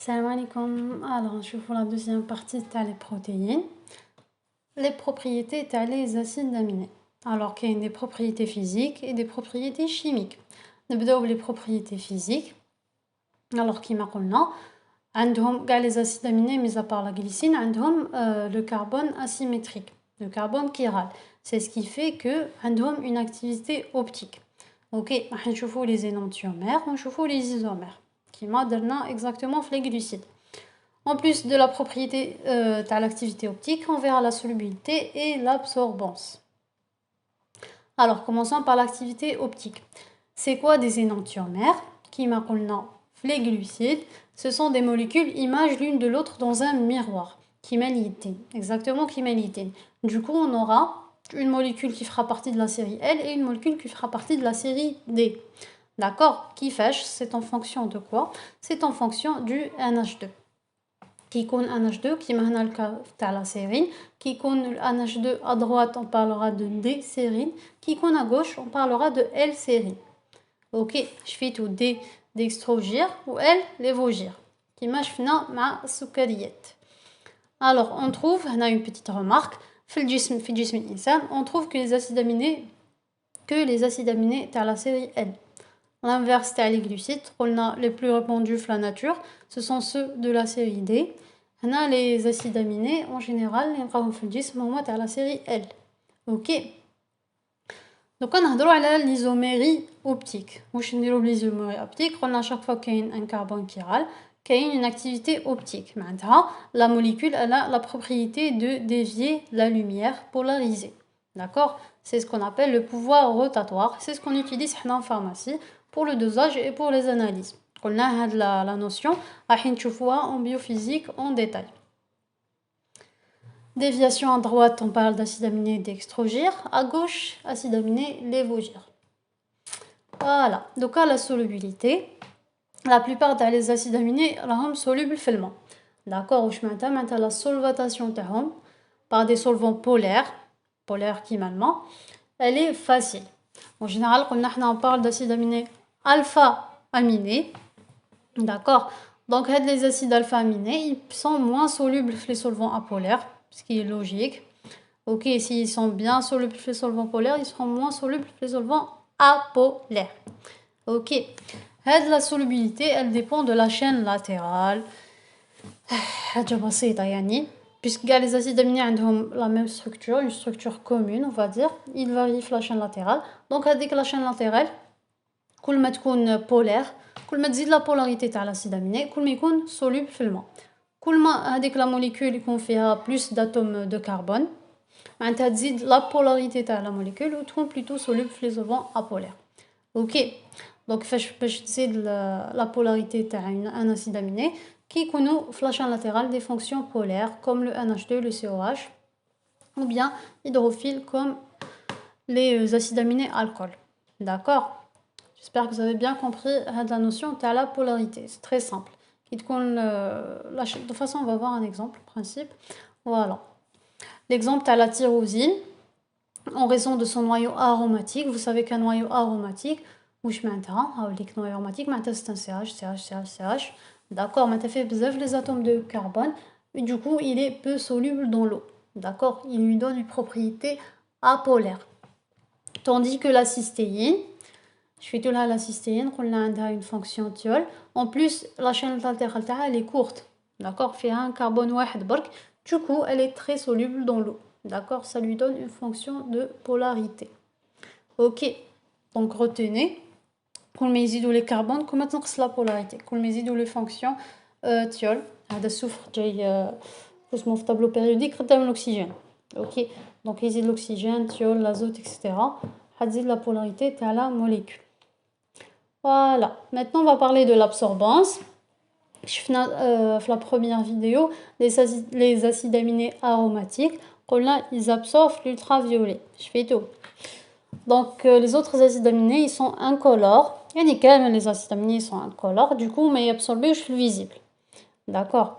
Salam alaikum. Alors, je vous la deuxième partie de les protéines. Les propriétés des acides aminés. Alors, il y a des propriétés physiques et des propriétés chimiques. Nous بداو les propriétés physiques. Alors, كما قلنا عندهم كاع les acides aminés, mis à part la glycine, عندهم le carbone asymétrique, le carbone chiral. C'est ce qui fait que عندهم une activité optique. Ok, راح نشوفوا les énantiomères, ونشوفوا les isomères. Qui m'a donné exactement les glucides. En plus de la propriété de l'activité optique, on verra la solubilité et l'absorbance. Alors, commençons par l'activité optique. C'est quoi des énantiomères? Qui m'a dit les glucides, ce sont des molécules images l'une de l'autre dans un miroir. Qui m'alitent. Exactement, qui m'alitent. Du coup, on aura une molécule qui fera partie de la série L et une molécule qui fera partie de la série D. D'accord? Qui fait? C'est en fonction de quoi? C'est en fonction du NH2. Qui compte NH2, qui m'a le cas de la sérine. Qui compte NH2 à droite, on parlera de D-sérine. Qui compte à gauche, on parlera de L-sérine. Ok, je fais tout D dextrogir ou L lévogir. Qui m'a fait ma soukariette. Alors, on trouve, on a une petite remarque. On trouve que les acides aminés de la série L. L'inverse, c'est les glucides. On a les plus répandus de la nature. Ce sont ceux de la série D. On a les acides aminés, en général, les de la série L. Ok. Donc, on a l'isomérie optique. L'isomérie optique, on a chaque fois qu'il y a un carbone chiral, qu'il y a une activité optique. La molécule a la propriété de dévier la lumière polarisée. D'accord? C'est ce qu'on appelle le pouvoir rotatoire. C'est ce qu'on utilise en pharmacie pour le dosage et pour les analyses. On a la notion en biophysique en détail. Déviation à droite, on parle d'acide aminé dextrogir. À gauche, acide aminé lévogir. Voilà. Donc à la solubilité, la plupart des acides aminés sont solubles filement. D'accord? Je la solvatation par des solvants polaires qui maintenant, elle est facile. En général, quand on parle d'acides aminés alpha-aminés, d'accord? Donc, les acides alpha-aminés, ils sont moins solubles que les solvants apolaires, ce qui est logique. Ok, s'ils sont bien solubles que les solvants polaires, ils seront moins solubles que les solvants apolaires. Ok. La solubilité, elle dépend de la chaîne latérale. Puisque les acides aminés ont la même structure, une structure commune, on va dire, ils varient la chaîne latérale. Donc, avec la chaîne latérale, كل ما تكون polaire, كل ما تزيد la polarité تاع l'acide aminé, كل ما يكون soluble filement. كل ما هذيك la molécule يكون فيها plus d'atomes de carbone, معناتها تزيد la polarité تاع la molécule وتكون plutôt soluble في les solvants apolaires. OK. Donc باش تزيد la polarité تاع un acide aminé qui يكونوا في la chaîne latérale des fonctions polaires comme le NH2, le COH ou bien hydrophiles comme les acides aminés alcool. D'accord? J'espère que vous avez bien compris la notion de la polarité. C'est très simple. De toute façon, on va voir un exemple, principe. Voilà. L'exemple de la tyrosine, en raison de son noyau aromatique. Vous savez qu'un noyau aromatique, noyau aromatique, c'est un CH, CH, CH, CH. D'accord, mais fait les atomes de carbone. Et du coup, il est peu soluble dans l'eau. D'accord, il lui donne une propriété apolaire. Tandis que la cystéine, je fais tout là la cystéine, on a une fonction thiol. En plus, la chaîne latérale elle est courte. D'accord, fait un carbone واحد برك. Du coup, elle est très soluble dans l'eau. D'accord, ça lui donne une fonction de polarité. Ok, donc retenez. كل ما يزيدوا les carbones, كل ما تنقص la polarité. كل ما يزيدوا les fonctions thiol. هذا السفر جاي اسمه في tableau périodique قدام l'oxygène. Ok, donc يزيد l'oxygène, thiol, l'azote, etc. هتزيد la polarité تاع la molécule. Voilà, maintenant on va parler de l'absorbance. Je fais la première vidéo, les acides aminés aromatiques, ils absorbent l'ultraviolet. Je fais tout. Donc les autres acides aminés, ils sont incolores. Et nickel, les acides aminés sont incolores, du coup, mais absorbés, je suis visible. D'accord.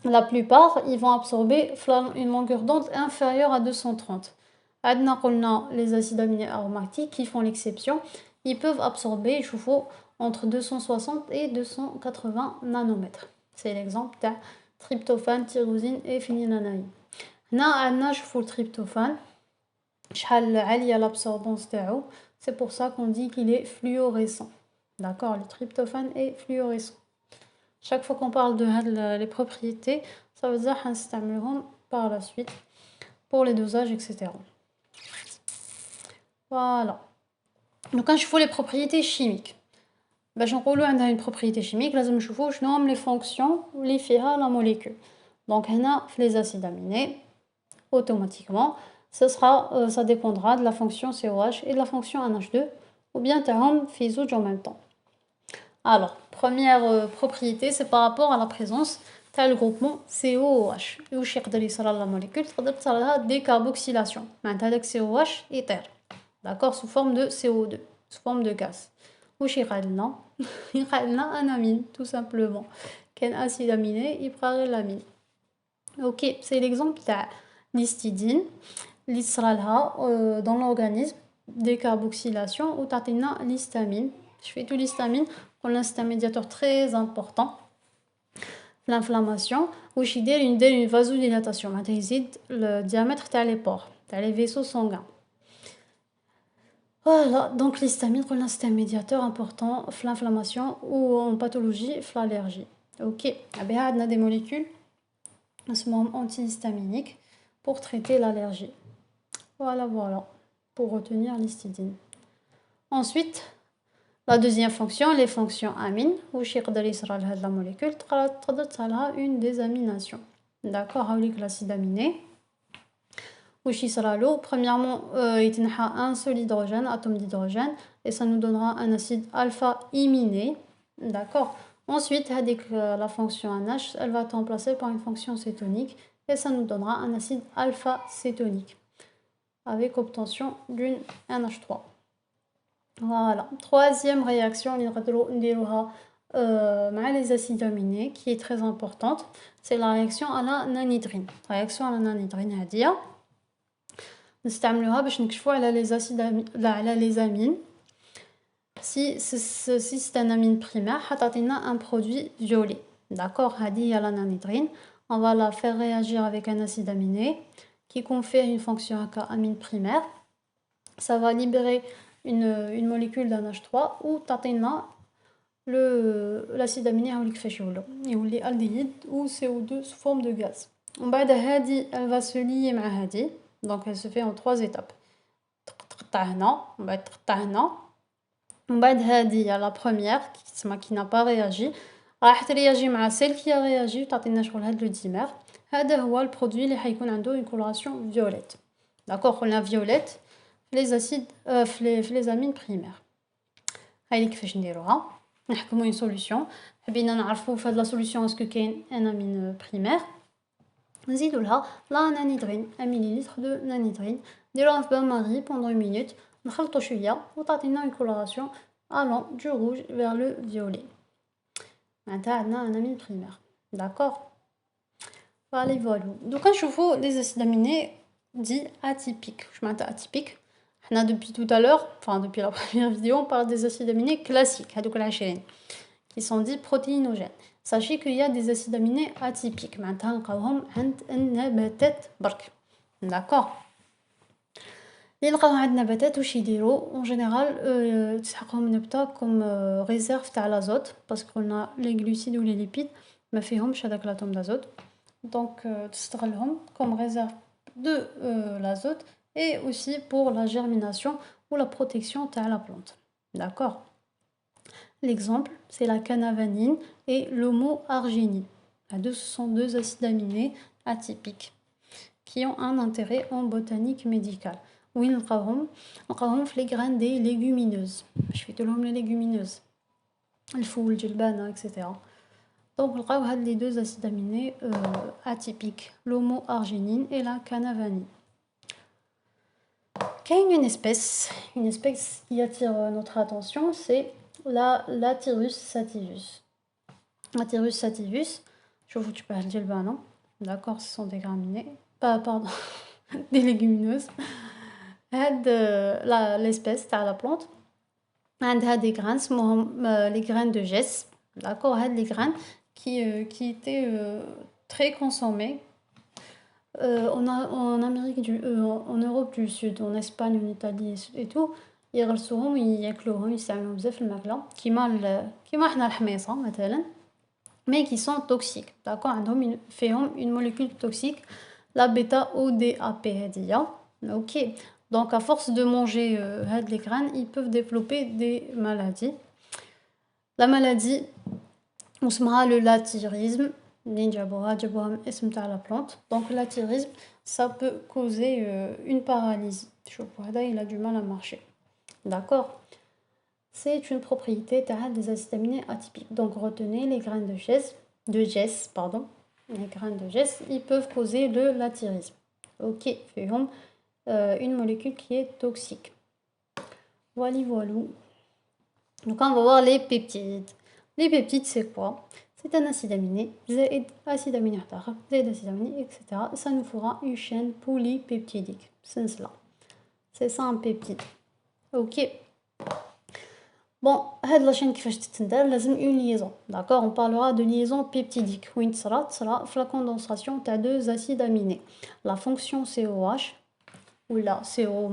La plupart, ils vont absorber une longueur d'onde inférieure à 230. Les acides aminés aromatiques qui font l'exception, ils peuvent absorber, je vous entre 260 et 280 nanomètres. c'est l'exemple تاع tryptophane, tyrosine et phénylalanine. هنا عندنا شوفوا التريبتوفان شحال عالية l'absorbance تاعو, c'est pour ça qu'on dit qu'il est fluorescent. D'accord, le tryptophane est fluorescent. Chaque fois qu'on parle de les propriétés, ça veut dire qu'on par la suite pour les dosages, etc. Voilà. Donc quand je fais les propriétés chimiques, باش نقولوا عندها une propriété chimique لازم نشوفوا شنو هم les fonctions اللي فيها la molécule. Donc هنا في les acides aminés, automatiquement ce sera ça dépendra de la fonction COH et de la fonction NH2 ou bien تاعهم في زوج en même temps. Alors, première propriété, c'est par rapport à la présence تاع le groupement COOH. واش يقدر يصرى la molécule تقدر تصرى لها décarboxylation. معناتها هذاك COH يطير. D'accord, sous forme de CO2, sous forme de gaz. واش يقعد لنا؟ يقعد لنا un amine, tout simplement. كان acide aminé يبقى غير l'amine. OK, c'est l'exemple تاع l'histidine اللي تصرى لها dans l'organisme décarboxylation وتعطينا l'histamine. Je fais tout l'histamine. C'est un médiateur très important. L'inflammation, واش يدير une vasodilatation, معناتها يزيد le diamètre تاع les pores, تاع les vaisseaux sanguins. Voilà, donc l'histamine, c'est un médiateur important في l'inflammation ou en pathologie, في l'allergie. OK, بها عندنا des molécules اسمهم antihistaminiques pour traiter l'allergie. Voilà, pour retenir l'histidine. Ensuite, la deuxième fonction, les fonctions amines, واش يقدر يصرى لهاد la molécule تقدر تصرى لها une désamination. D'accord, هاوليك l'acide aminé. واش يصرى له premièrement يتنحى un seul hydrogène, atome d'hydrogène, et ça nous donnera un acide alpha iminé. D'accord. Ensuite, هذيك la fonction NH, elle va être remplacée par une fonction cétonique et ça nous donnera un acide alpha cétonique avec obtention d'une NH3. Voilà, troisième réaction les acides aminés qui est très importante, c'est la réaction à la nanhydrine. Réaction à la nanhydrine هادية نستعملوها باش نكشفوا على les acides على les amines. Si c'est un amine primaire, حتعطينا un produit violet. D'accord, هادي la nanhydrine. On va la faire réagir avec un acide aminé qui confère une fonction à amine primaire. Ça va libérer une molécule d'NH3 ou تعطينا l'acide aminé هاولي كيفاش يولي aldéhyde ou CO2 sous forme de gaz. ومن بعد هادي elle va se lier مع هادي, donc elle se fait en 3 étapes. تقطع هنا ومن بعد تقطع هنا ومن بعد هادي la première qui n'a pas réagi راح ترياجي مع celle qui a réagi وتعطينا شغل هاد le dimère. هذا هو البرودوي اللي حيكون عنده une coloration violette. D'accord, قلنا violette les acides les amines primaires. هاي كيفاش نديروها نحكموا une solution. حبينا نعرفوا في هاد la solution اسكو كاين un amine primaire, نزيدوا لها لا نانيدرين 1 مليلتر دو نانيدرين نديروها في بان ماري pendant 1 minute نخلطوا شويه وتعطينا une coloration allant du rouge vers le violet. معناتها عندنا un amine primaire. D'accord. Voilà. دوكا نشوفوا les acides aminés dits atypiques. واش معناتها atypique؟ Depuis tout à l'heure, enfin depuis la première vidéo, on parle des acides aminés classiques, qui sont dits protéinogènes. Sachez qu'il y a des acides aminés atypiques. D'accord. En général, comme réserve à l'azote, parce qu'on a les glucides ou les lipides, mais fait l'atome d'azote. Donc, comme réserve de l'azote. Et aussi pour la germination ou la protection de la plante. D'accord. L'exemple, c'est la canavanine et l'homoarginine. Ce sont deux acides aminés atypiques qui ont un intérêt en botanique médicale. Oui, nous avons les graines des légumineuses. Je fais tout les légumineuses. Le foule, le djilbana, etc. Donc, nous avons les deux acides aminés atypiques, l'homoarginine et la canavanine. Qu'il y a une espèce qui attire notre attention, c'est l'Athyrus sativus. L'Athyrus sativus, je vous dis pas le djilbana, d'accord, ce sont des graminées, pardon, des légumineuses. L'espèce, c'est la plante. Elle a des graines, les graines de gesse, d'accord, les graines qui était très consommé en en Europe du Sud, en Espagne, en Italie et tout. يغرسوهم ياكلوهم يستعملوهم بزاف في الماكلة كيما حنا الحميصة مثلا mais qui sont toxiques d'accord عندهم فيهم une molécule toxique la bêta ODAP هذه ok donc à force de manger هاد les graines ils peuvent développer des maladies la maladie اسمها le lathyrisme منين جابوها من اسم تاع la plante donc le lathyrisme ça peut causer une paralysie شوفوا هذا il a du mal à marcher d'accord. C'est une propriété des acides aminés atypiques. Donc retenez les graines de gesse, pardon. Les graines de gesse, ils peuvent causer le lathyrisme. Ok, faisons une molécule qui est toxique. Voilà, voilà. Donc on va voir les peptides. Les peptides, c'est quoi? C'est un acide aminé, acide aminé, acide aminé, etc. Ça nous fera une chaîne polypeptidique. C'est cela. C'est ça un peptide. Ok. Bon, cette chaîne qui fait une liaison. D'accord, on parlera de liaison peptidique. Où il sera la condensation de deux acides aminés. La fonction COH ou la CO-,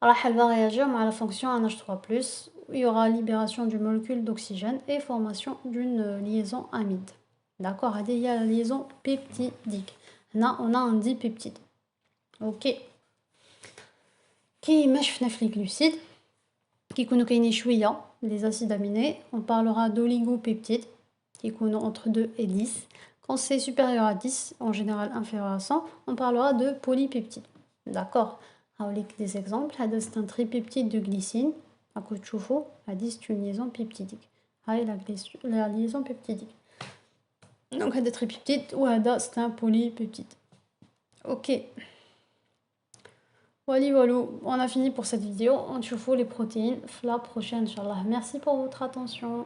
elle va réagir à la fonction NH3+. Il y aura libération d'une molécule d'oxygène et formation d'une liaison amide. D'accord, il y a la liaison peptidique. Là, on a un dipeptide. Ok. Qui marche dans les glucides. Qui كاينين شويه les acides aminés, on parlera d'oligopeptides qui sont entre 2 et 10. Quand c'est supérieur à 10, en général inférieur à 100, on parlera de polypeptides. D'accord. Avec des exemples, c'est un tripeptide de glycine. À côté de chauffe-eau, c'est une liaison peptidique. La liaison peptidique. Donc, des tripeptides ou c'est un polypeptide. Ok. Voilà, on a fini pour cette vidéo. On se voit les protéines la prochaine, Inch'Allah. Merci pour votre attention.